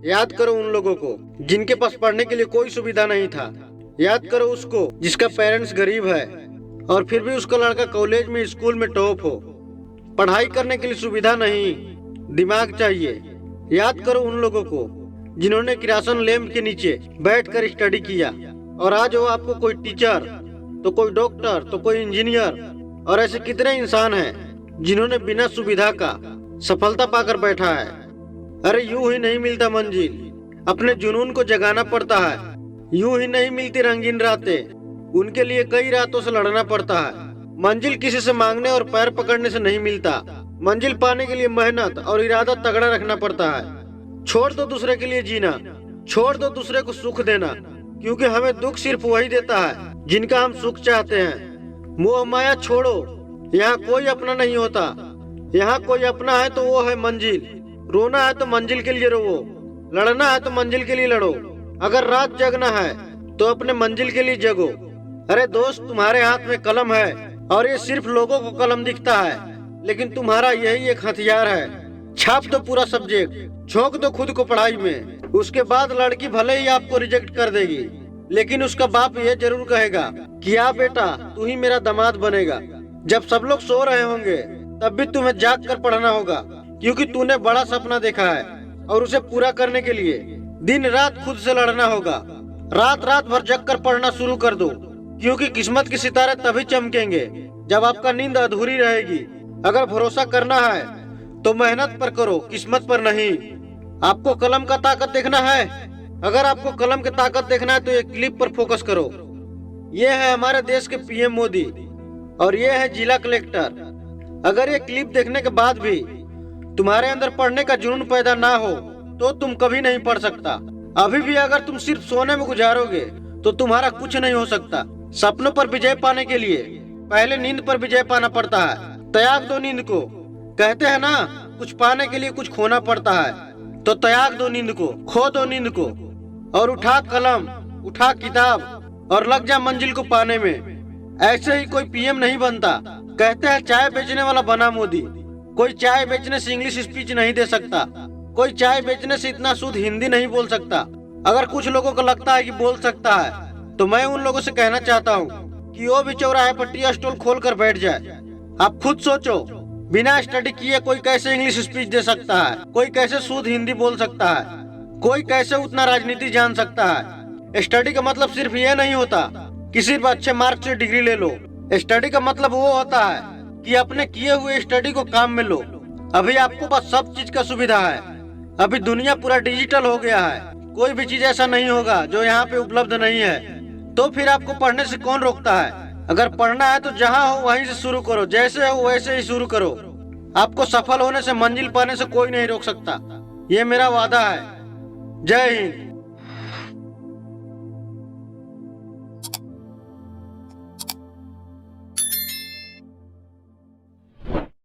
याद करो उन लोगों को जिनके पास पढ़ने के लिए कोई सुविधा नहीं था। याद करो उसको जिसका पेरेंट्स गरीब है और फिर भी उसका लड़का कॉलेज में स्कूल में टॉप हो। पढ़ाई करने के लिए सुविधा नहीं, दिमाग चाहिए। याद करो उन लोगों को जिन्होंने किरासन लैंप के नीचे बैठकर स्टडी किया और आज वो आपको कोई टीचर, तो कोई डॉक्टर, तो कोई इंजीनियर, और ऐसे कितने इंसान हैं जिन्होंने बिना सुविधा का सफलता पाकर बैठा है। अरे यूं ही नहीं मिलता मंजिल, अपने जुनून को जगाना पड़ता है। यूं ही नहीं मिलती रंगीन रातें, उनके लिए कई रातों से लड़ना पड़ता है। मंजिल किसी से मांगने और पैर पकड़ने से नहीं मिलता। मंजिल पाने के लिए मेहनत और इरादा तगड़ा रखना पड़ता है। छोड़ दो दूसरे के लिए जीना, छोड़ दो दूसरे को सुख देना, क्योंकि हमें दुख सिर्फ वही देता है जिनका हम सुख चाहते हैं। मोह माया छोड़ो, यहाँ कोई अपना नहीं होता। यहाँ कोई अपना है तो वो है मंजिल। रोना है तो मंजिल के लिए रोवो, लड़ना है तो मंजिल के लिए लड़ो। अगर रात जगना है तो अपने मंजिल के लिए जगो। अरे दोस्त, तुम्हारे हाथ में कलम है और ये सिर्फ लोगों को कलम दिखता है, लेकिन तुम्हारा यही एक हथियार है। छाप दो पूरा सब्जेक्ट, झोंक दो खुद को पढ़ाई में। उसके बाद लड़की भले ही आपको रिजेक्ट कर देगी, लेकिन उसका बाप ये जरूर कहेगा कि आ बेटा, तू ही मेरा दामाद बनेगा। जब सब लोग सो रहे होंगे तब भी तुम्हें जाग कर पढ़ना होगा, क्योंकि तूने बड़ा सपना देखा है और उसे पूरा करने के लिए दिन रात खुद से लड़ना होगा। रात रात भर जग कर पढ़ना शुरू कर दो, क्योंकि किस्मत के सितारे तभी चमकेंगे जब आपका नींद अधूरी रहेगी। अगर भरोसा करना है तो मेहनत पर करो, किस्मत पर नहीं। आपको कलम का ताकत देखना है? अगर आपको कलम की ताकत देखना है तो एक क्लिप पर फोकस करो। ये है हमारे देश के पीएम मोदी और ये है जिला कलेक्टर। अगर ये क्लिप देखने के बाद भी तुम्हारे अंदर पढ़ने का जुनून पैदा ना हो तो तुम कभी नहीं पढ़ सकता। अभी भी अगर तुम सिर्फ सोने में गुजारोगे तो तुम्हारा कुछ नहीं हो सकता। सपनों पर विजय पाने के लिए पहले नींद पर विजय पाना पड़ता है। त्याग दो नींद को। कहते हैं ना, कुछ पाने के लिए कुछ खोना पड़ता है, तो त्याग दो नींद को, खो दो नींद को और उठा कलम, उठा किताब और लग जा मंजिल को पाने में। ऐसे ही कोई पीएम नहीं बनता। कहते हैं चाय बेचने वाला बना मोदी। कोई चाय बेचने से इंग्लिश स्पीच नहीं दे सकता, कोई चाय बेचने से इतना शुद्ध हिंदी नहीं बोल सकता। अगर कुछ लोगों को लगता है कि बोल सकता है, तो मैं उन लोगों से कहना चाहता हूँ कि वो भी चौराहे पर टी स्टॉल खोल कर बैठ जाए। आप खुद सोचो, बिना स्टडी किए कोई कैसे इंग्लिश स्पीच दे सकता है, कोई कैसे शुद्ध हिंदी बोल सकता है, कोई कैसे उतना राजनीति जान सकता है। स्टडी का मतलब सिर्फ ये नहीं होता कि सिर्फ अच्छे मार्क्स से डिग्री ले लो। स्टडी का मतलब वो होता है कि अपने किए हुए स्टडी को काम में लो। अभी आपको पास सब चीज का सुविधा है। अभी दुनिया पूरा डिजिटल हो गया है। कोई भी चीज ऐसा नहीं होगा जो यहाँ पे उपलब्ध नहीं है। तो फिर आपको पढ़ने से कौन रोकता है? अगर पढ़ना है तो जहाँ हो वहीं से शुरू करो, जैसे हो वैसे ही शुरू करो। आपको सफल होने से, मंजिल पाने से कोई नहीं रोक सकता। ये मेरा वादा है। जय हिंद।